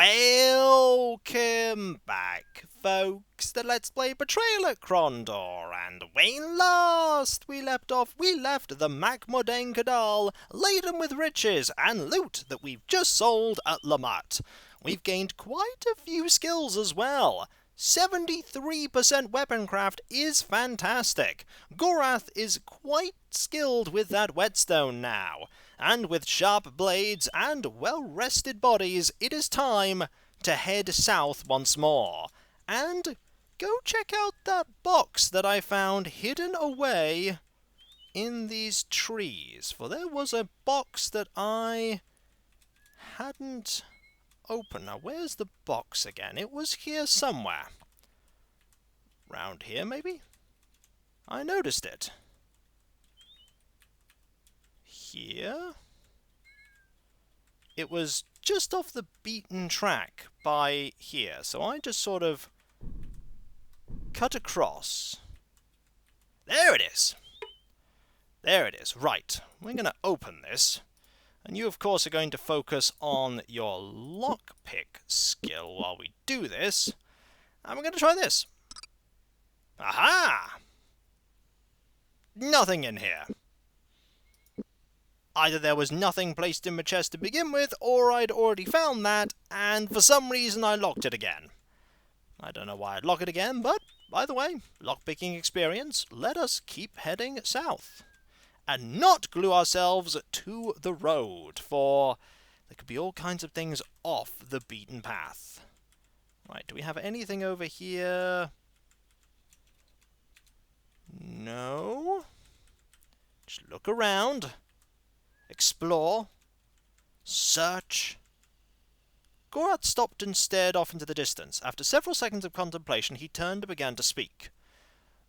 Welcome back, folks, to Let's Play Betrayal at Krondor, and when last we left the Mac Mordain Cadal laden with riches and loot that we've just sold at Lamut. We've gained quite a few skills as well. 73% weaponcraft is fantastic. Gorath is quite skilled with that whetstone now. And with sharp blades and well-rested bodies, it is time to head south once more. And go check out that box that I found hidden away in these trees. For there was a box that I hadn't opened. Now, where's the box again? It was here somewhere. Round here, maybe? I noticed it. Here? It was just off the beaten track by here, so I just sort of cut across. There it is! There it is, right. We're going to open this, and you of course are going to focus on your lockpick skill while we do this, and we're going to try this. Aha! Nothing in here. Either there was nothing placed in my chest to begin with, or I'd already found that, and for some reason I locked it again. I don't know why I'd lock it again, but, by the way, lockpicking experience, let us keep heading south. And not glue ourselves to the road, for there could be all kinds of things off the beaten path. Right, do we have anything over here? No. Just look around. Explore. Search. Gorath stopped and stared off into the distance. After several seconds of contemplation, he turned and began to speak.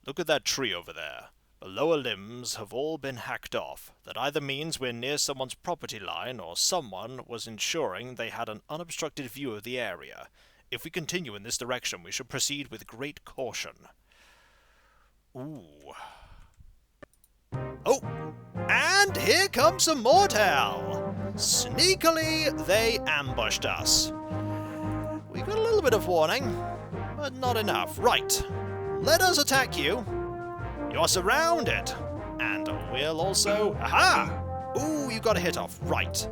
Look at that tree over there. The lower limbs have all been hacked off. That either means we're near someone's property line, or someone was ensuring they had an unobstructed view of the area. If we continue in this direction, we should proceed with great caution. Ooh. Oh! And here comes some moredhel! Sneakily, they ambushed us. We got a little bit of warning, but not enough. Right, let us attack you. You're surrounded. And we'll also... Aha! Ooh, you got a hit off. Right.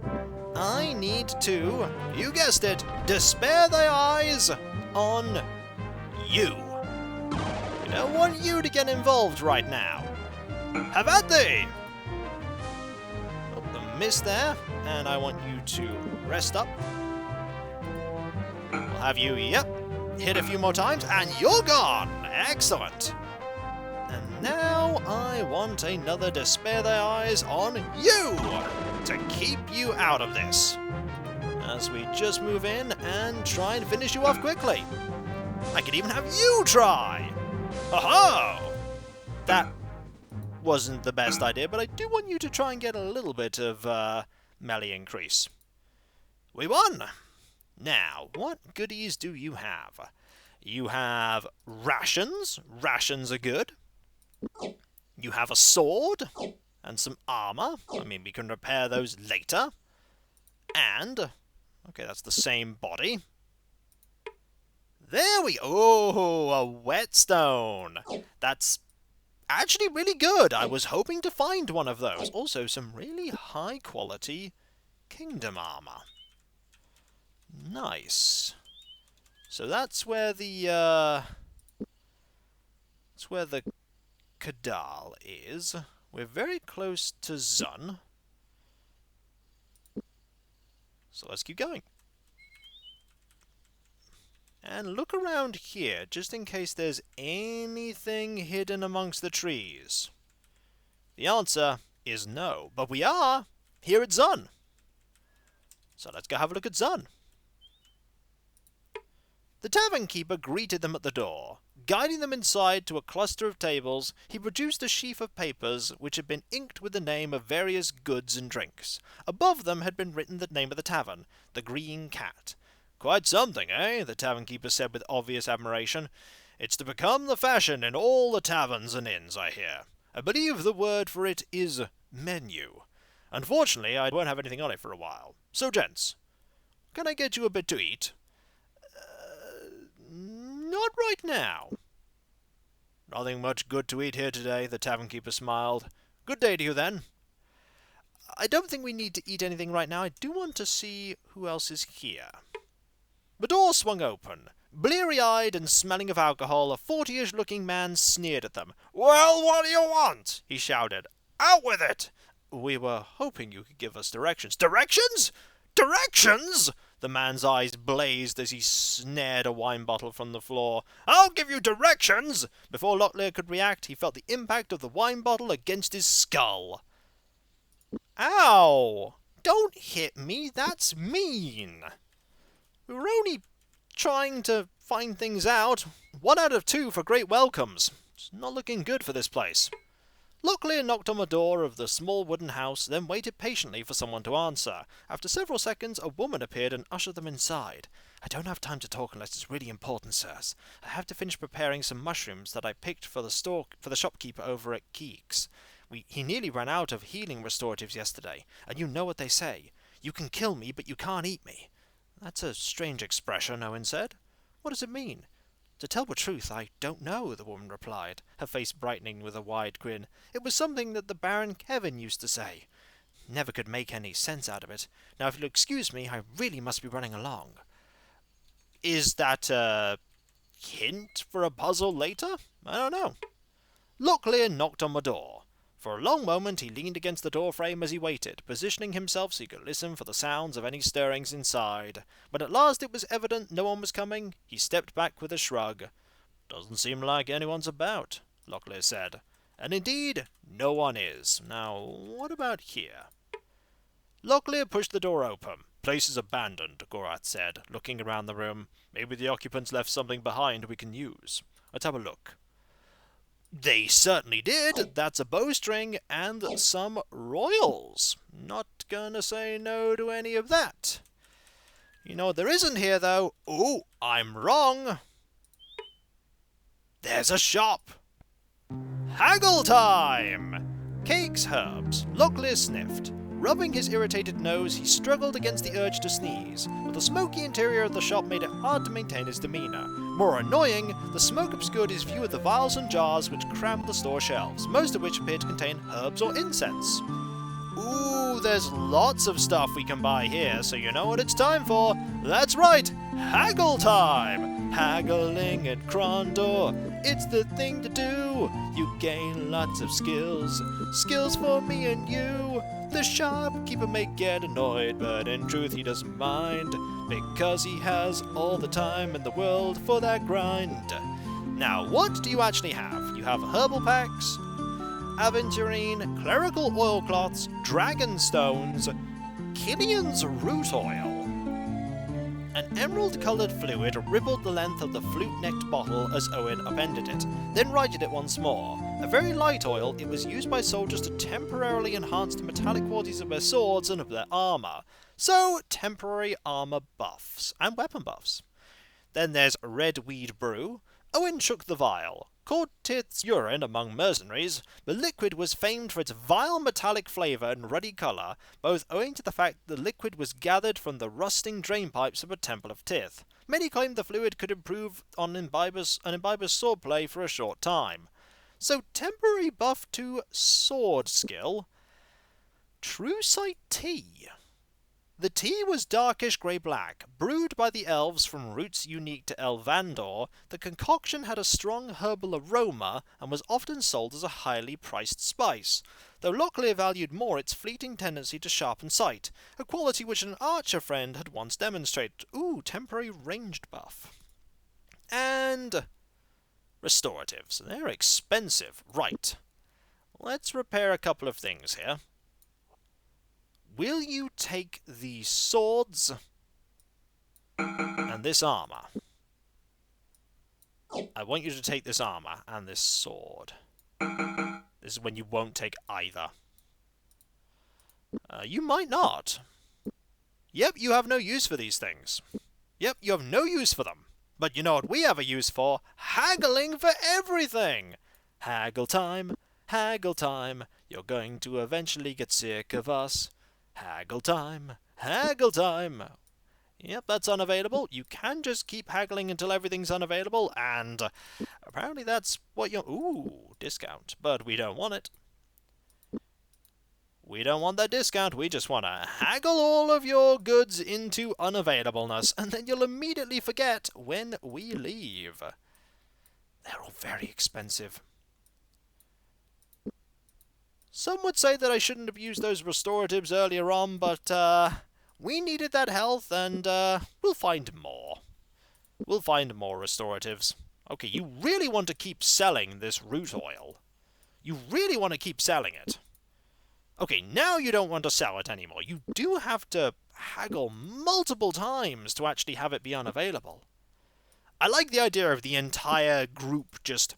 I need to, you guessed it, despair thy eyes on you. We don't want you to get involved right now. Have at thee! Miss there, and I want you to rest up. We'll have you, yep, hit a few more times, and you're gone! Excellent! And now I want another despair thy eyes on you to keep you out of this. As we just move in and try and finish you off quickly. I could even have you try! Ho-ho! That wasn't the best idea, but I do want you to try and get a little bit of melee increase. We won! Now, what goodies do you have? You have rations. Rations are good. You have a sword and some armor. I mean, we can repair those later. And, okay, that's the same body. There we go! Oh, a whetstone! That's actually really good. I was hoping to find one of those. Also, some really high-quality kingdom armor. Nice. So that's where the Cadal is. We're very close to Zun. So let's keep going. And look around here, just in case there's anything hidden amongst the trees. The answer is no, but we are here at Zun. So let's go have a look at Zun. The tavern keeper greeted them at the door. Guiding them inside to a cluster of tables, he produced a sheaf of papers which had been inked with the name of various goods and drinks. Above them had been written the name of the tavern, the Green Cat. Quite something, eh? The tavern keeper said with obvious admiration. It's to become the fashion in all the taverns and inns, I hear. I believe the word for it is menu. Unfortunately, I won't have anything on it for a while. So, gents, can I get you a bit to eat? Not right now. Nothing much good to eat here today, the tavern keeper smiled. Good day to you, then. I don't think we need to eat anything right now. I do want to see who else is here. The door swung open. Bleary-eyed and smelling of alcohol, a 40-ish looking man sneered at them. "Well, what do you want?" he shouted. "Out with it!" "We were hoping you could give us directions." "Directions? Directions?" The man's eyes blazed as he snared a wine bottle from the floor. "I'll give you directions!" Before Locklear could react, he felt the impact of the wine bottle against his skull. "Ow! Don't hit me, that's mean. We were only trying to find things out. 1 out of 2 for great welcomes. It's not looking good for this place." Locklear knocked on the door of the small wooden house, then waited patiently for someone to answer. After several seconds, a woman appeared and ushered them inside. "I don't have time to talk unless it's really important, sirs. I have to finish preparing some mushrooms that I picked for the shopkeeper over at Keek's. He nearly ran out of healing restoratives yesterday, and you know what they say. You can kill me, but you can't eat me." "That's a strange expression," Owen said. "What does it mean?" "To tell the truth, I don't know," the woman replied, her face brightening with a wide grin. "It was something that the Baron Kevin used to say. Never could make any sense out of it. Now, if you'll excuse me, I really must be running along." "Is that a hint for a puzzle later? I don't know." Locklear knocked on the door. For a long moment he leaned against the doorframe as he waited, positioning himself so he could listen for the sounds of any stirrings inside. When at last it was evident no one was coming, he stepped back with a shrug. "Doesn't seem like anyone's about," Locklear said. And indeed, no one is. Now, what about here? Locklear pushed the door open. "Place is abandoned," Gorath said, looking around the room. "Maybe the occupants left something behind we can use. Let's have a look." They certainly did. That's a bowstring and some royals. Not gonna say no to any of that. You know what there isn't here, though? Ooh, I'm wrong. There's a shop. Haggle time! Cakes, herbs. Locklear sniffed. Rubbing his irritated nose, he struggled against the urge to sneeze, but the smoky interior of the shop made it hard to maintain his demeanour. More annoying, the smoke obscured his view of the vials and jars which crammed the store shelves, most of which appeared to contain herbs or incense. Ooh, there's lots of stuff we can buy here, so you know what it's time for. That's right, haggle time! Haggling at Krondor, it's the thing to do. You gain lots of skills, skills for me and you. The shopkeeper may get annoyed, but in truth he doesn't mind, because he has all the time in the world for that grind. Now, what do you actually have? You have herbal packs, aventurine, clerical oilcloths, dragon stones, Killian's root oil. An emerald-coloured fluid rippled the length of the flute-necked bottle as Owen upended it, then righted it once more. A very light oil, it was used by soldiers to temporarily enhance the metallic qualities of their swords and of their armour. So, temporary armour buffs, and weapon buffs. Then there's red weed brew. Owen shook the vial. Called Tith's urine among mercenaries, the liquid was famed for its vile metallic flavour and ruddy colour, both owing to the fact that the liquid was gathered from the rusting drainpipes of a temple of Tith. Many claimed the fluid could improve on an imbiber's swordplay for a short time. So temporary buff to sword skill. True sight tea. The tea was darkish grey-black, brewed by the elves from roots unique to Elvandor. The concoction had a strong herbal aroma and was often sold as a highly priced spice, though Locklear valued more its fleeting tendency to sharpen sight, a quality which an archer friend had once demonstrated. Ooh, temporary ranged buff. And restoratives. They're expensive. Right. Let's repair a couple of things here. Will you take the swords and this armour? I want you to take this armour and this sword. This is when you won't take either. You might not. Yep, you have no use for these things. Yep, you have no use for them. But you know what we have a use for? Haggling for everything! Haggle time, haggle time. You're going to eventually get sick of us. Haggle time, haggle time. Yep, that's unavailable. You can just keep haggling until everything's unavailable, and apparently that's what you're... Ooh, discount. But we don't want it. We don't want that discount. We just want to haggle all of your goods into unavailableness, and then you'll immediately forget when we leave. They're all very expensive. Some would say that I shouldn't have used those restoratives earlier on, but we needed that health, and we'll find more. We'll find more restoratives. Okay, you really want to keep selling this root oil. You really want to keep selling it. Okay, now you don't want to sell it anymore. You do have to haggle multiple times to actually have it be unavailable. I like the idea of the entire group just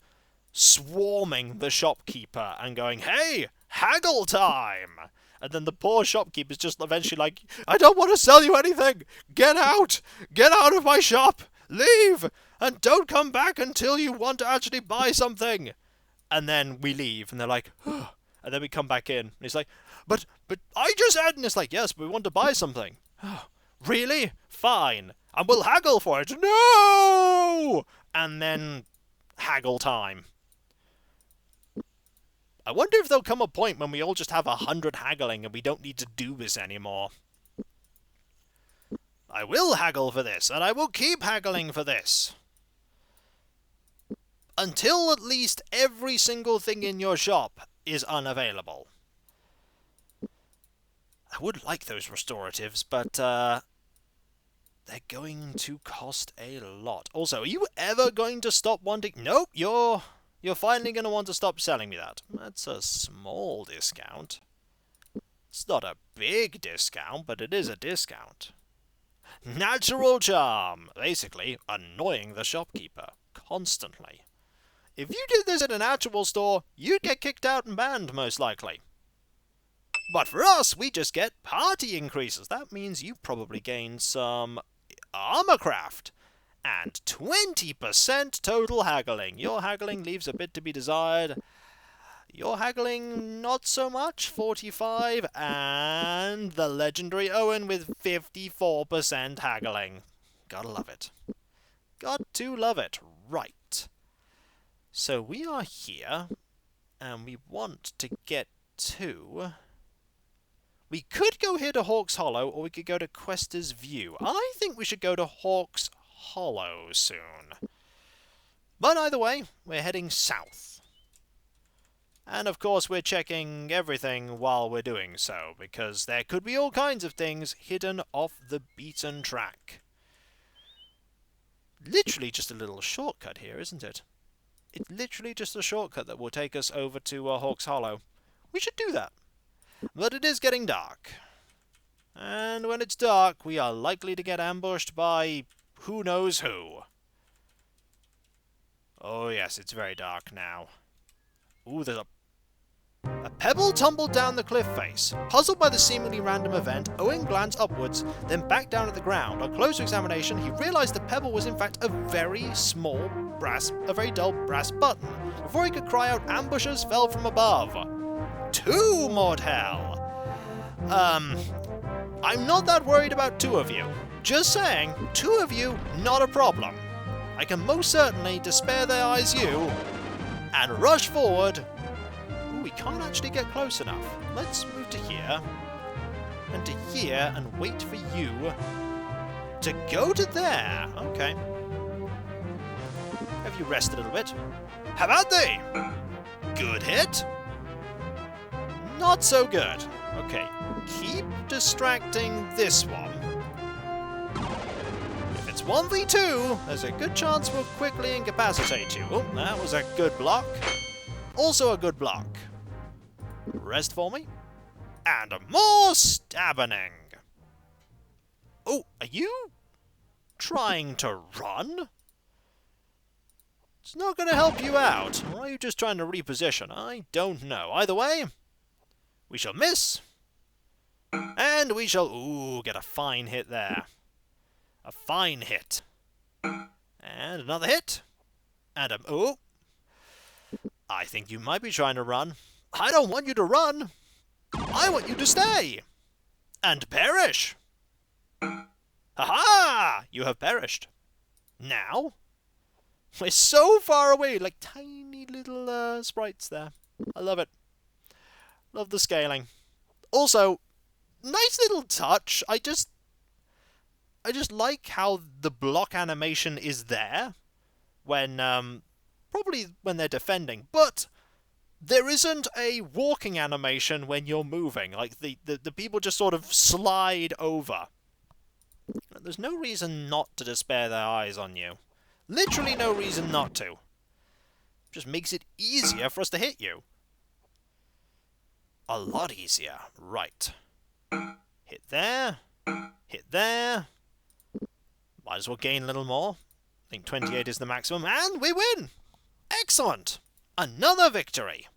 swarming the shopkeeper and going, "Hey, haggle time!" And then the poor shopkeeper's just eventually like, "I don't want to sell you anything! Get out! Get out of my shop! Leave! And don't come back until you want to actually buy something!" And then we leave, and they're like, "Oh." And then we come back in, and he's like, but I just said," and it's like, "Yes, but we want to buy something." "Oh, really? Fine. And we'll haggle for it." "No!" And then haggle time. I wonder if there'll come a point when we all just have 100 haggling and we don't need to do this anymore. I will haggle for this, and I will keep haggling for this. Until at least every single thing in your shop is unavailable. I would like those restoratives, but they're going to cost a lot. Also, are you ever going to stop wanting... Nope, you're finally going to want to stop selling me that. That's a small discount. It's not a big discount, but it is a discount. Natural charm. Basically, annoying the shopkeeper constantly. If you did this at an actual store, you'd get kicked out and banned, most likely. But for us, we just get party increases. That means you probably gain some armorcraft. And 20% total haggling. Your haggling leaves a bit to be desired. Your haggling, not so much, 45. And the legendary Owen with 54% haggling. Gotta love it. Got to love it. Right. So we are here, and we want to get to... We could go here to Hawk's Hollow, or we could go to Quester's View. I think we should go to Hawk's Hollow soon. But either way, we're heading south. And of course we're checking everything while we're doing so, because there could be all kinds of things hidden off the beaten track. Literally just a little shortcut here, isn't it? It's literally just a shortcut that will take us over to Hawk's Hollow. We should do that. But it is getting dark. And when it's dark, we are likely to get ambushed by who knows who. Oh yes, it's very dark now. Ooh, there's a pebble tumbled down the cliff face. Puzzled by the seemingly random event, Owen glanced upwards, then back down at the ground. On closer examination, he realized the pebble was in fact a very dull brass button. Before he could cry out, ambushers fell from above. 2 moredhel. I'm not that worried about 2 of you. Just saying, 2 of you, not a problem. I can most certainly despair their eyes you, and rush forward. Ooh, we can't actually get close enough. Let's move to here, and to here, and wait for you to go to there. Okay. Have you rest a little bit? How about they? Good hit. Not so good. Okay, keep distracting this one. If it's 1v2, there's a good chance we'll quickly incapacitate you. Oh, that was a good block. Also a good block. Rest for me. And more stabbening. Oh, are you trying to run? It's not going to help you out. Or are you just trying to reposition? I don't know. Either way, we shall miss. And we shall, ooh, get a fine hit there. A fine hit. And another hit. And a, oh. I think you might be trying to run. I don't want you to run. I want you to stay. And perish. Ha-ha! You have perished. Now? We're so far away, like tiny little sprites there. I love it. Love the scaling. Also, nice little touch. I just like how the block animation is there when, probably when they're defending, but there isn't a walking animation when you're moving. Like, the people just sort of slide over. There's no reason not to despair their eyes on you. Literally no reason not to. Just makes it easier for us to hit you. A lot easier. Right. Hit there. Hit there. Might as well gain a little more. I think 28 is the maximum, and we win! Excellent! Another victory!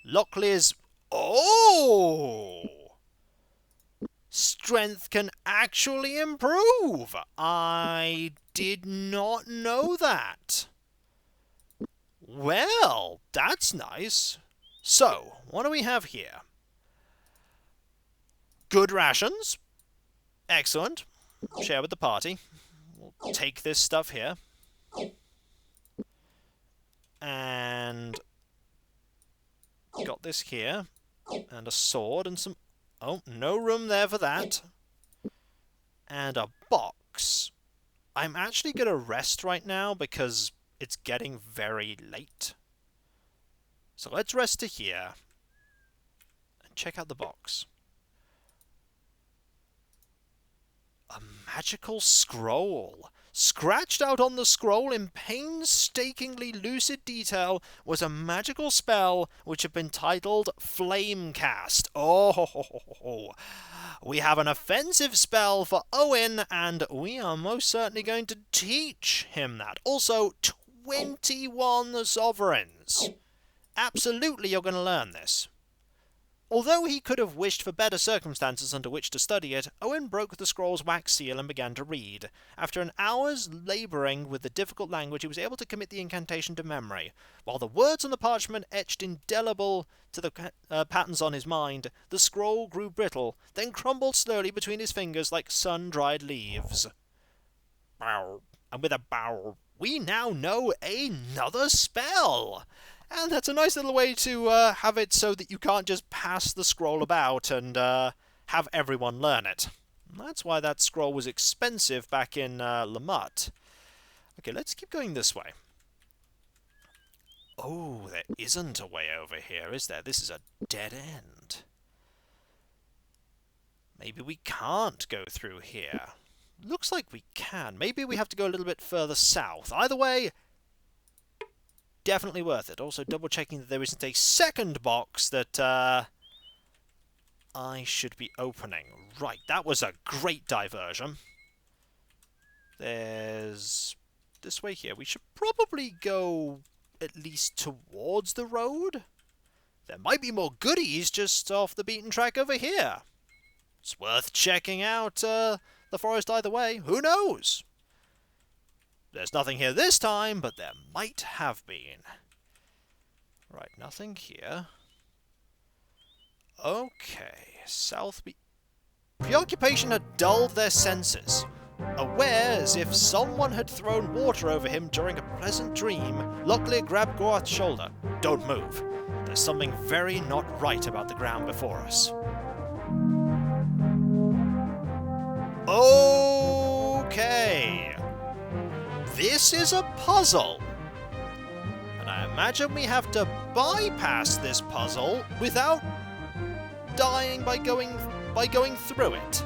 Locklear's... Oh! Strength can actually improve! I did not know that. Well, that's nice. So, what do we have here? Good rations. Excellent. Share with the party. We'll take this stuff here. And... got this here. And a sword and some... Oh, no room there for that. And a box. I'm actually going to rest right now because it's getting very late. So let's rest to here. And check out the box. A magical scroll. Scratched out on the scroll in painstakingly lucid detail was a magical spell which had been titled Flamecast. Oh, we have an offensive spell for Owen, and we are most certainly going to teach him that. Also, 21 sovereigns. Absolutely, you're going to learn this. Although he could have wished for better circumstances under which to study it, Owen broke the scroll's wax seal and began to read. After an hour's labouring with the difficult language, he was able to commit the incantation to memory. While the words on the parchment etched indelible to the patterns on his mind, the scroll grew brittle, then crumbled slowly between his fingers like sun-dried leaves. Bow. And with a bow, we now know another spell! And that's a nice little way to have it so that you can't just pass the scroll about and have everyone learn it. That's why that scroll was expensive back in Lamut. Okay, let's keep going this way. Oh, there isn't a way over here, is there? This is a dead end. Maybe we can't go through here. Looks like we can. Maybe we have to go a little bit further south. Either way... definitely worth it. Also double checking that there isn't a second box that I should be opening. Right, that was a great diversion. There's this way here. We should probably go at least towards the road. There might be more goodies just off the beaten track over here. It's worth checking out the forest either way. Who knows? There's nothing here this time, but there might have been. Right, nothing here. Okay, Preoccupation had dulled their senses. Aware as if someone had thrown water over him during a pleasant dream, Locklear grabbed Gorath's shoulder. Don't move. There's something very not right about the ground before us. Okay. This is a puzzle. And I imagine we have to bypass this puzzle without dying by going through it.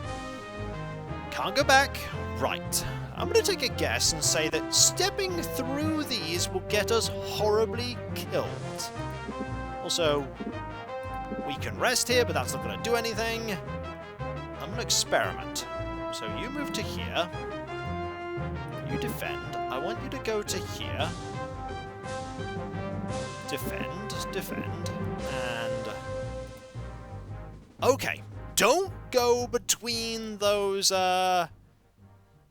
Can't go back. Right. I'm going to take a guess and say that stepping through these will get us horribly killed. Also, we can rest here, but that's not going to do anything. I'm going to experiment. So you move to here. You defend. I want you to go to here. Defend, and... okay. Don't go between those,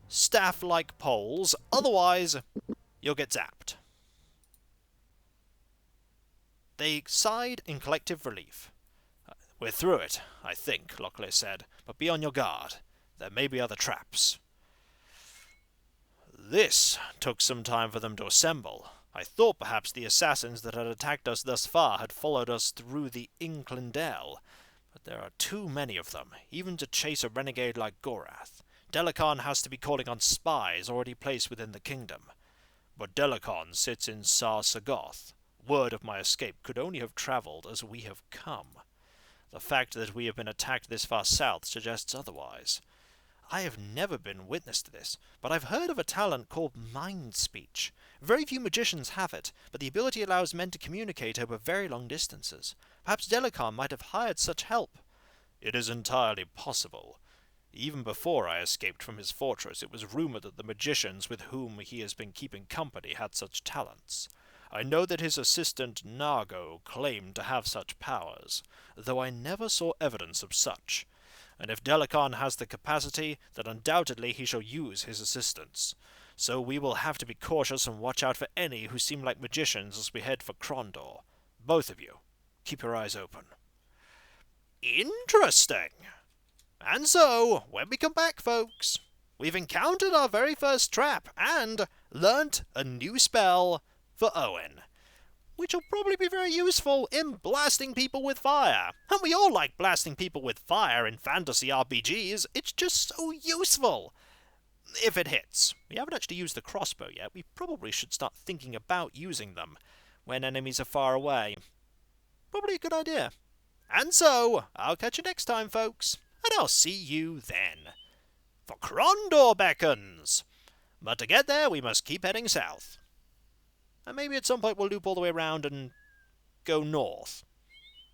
staff-like poles, otherwise you'll get zapped. They sighed in collective relief. We're through it, I think, Locklear said, but be on your guard. There may be other traps. This took some time for them to assemble. I thought perhaps the assassins that had attacked us thus far had followed us through the Inclindale, but there are too many of them, even to chase a renegade like Gorath. Delacan has to be calling on spies already placed within the kingdom. But Delacan sits in Sar-Sagoth. Word of my escape could only have travelled as we have come. The fact that we have been attacked this far south suggests otherwise. I have never been witness to this, but I've heard of a talent called mind speech. Very few magicians have it, but the ability allows men to communicate over very long distances. Perhaps Delacan might have hired such help. It is entirely possible. Even before I escaped from his fortress, it was rumored that the magicians with whom he has been keeping company had such talents. I know that his assistant Nargo claimed to have such powers, though I never saw evidence of such. And if Delacan has the capacity, then undoubtedly he shall use his assistance. So we will have to be cautious and watch out for any who seem like magicians as we head for Krondor. Both of you, keep your eyes open. Interesting! And so, when we come back, folks, we've encountered our very first trap and learnt a new spell for Owen, which will probably be very useful in blasting people with fire. And we all like blasting people with fire in fantasy RPGs. It's just so useful. If it hits. We haven't actually used the crossbow yet. We probably should start thinking about using them when enemies are far away. Probably a good idea. And so, I'll catch you next time, folks. And I'll see you then. For Krondor beckons. But to get there, we must keep heading south. And maybe at some point we'll loop all the way around and go north.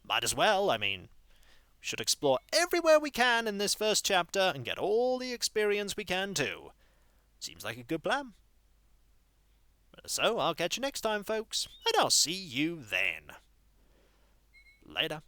Might as well, we should explore everywhere we can in this first chapter and get all the experience we can too. Seems like a good plan. So I'll catch you next time, folks, and I'll see you then. Later.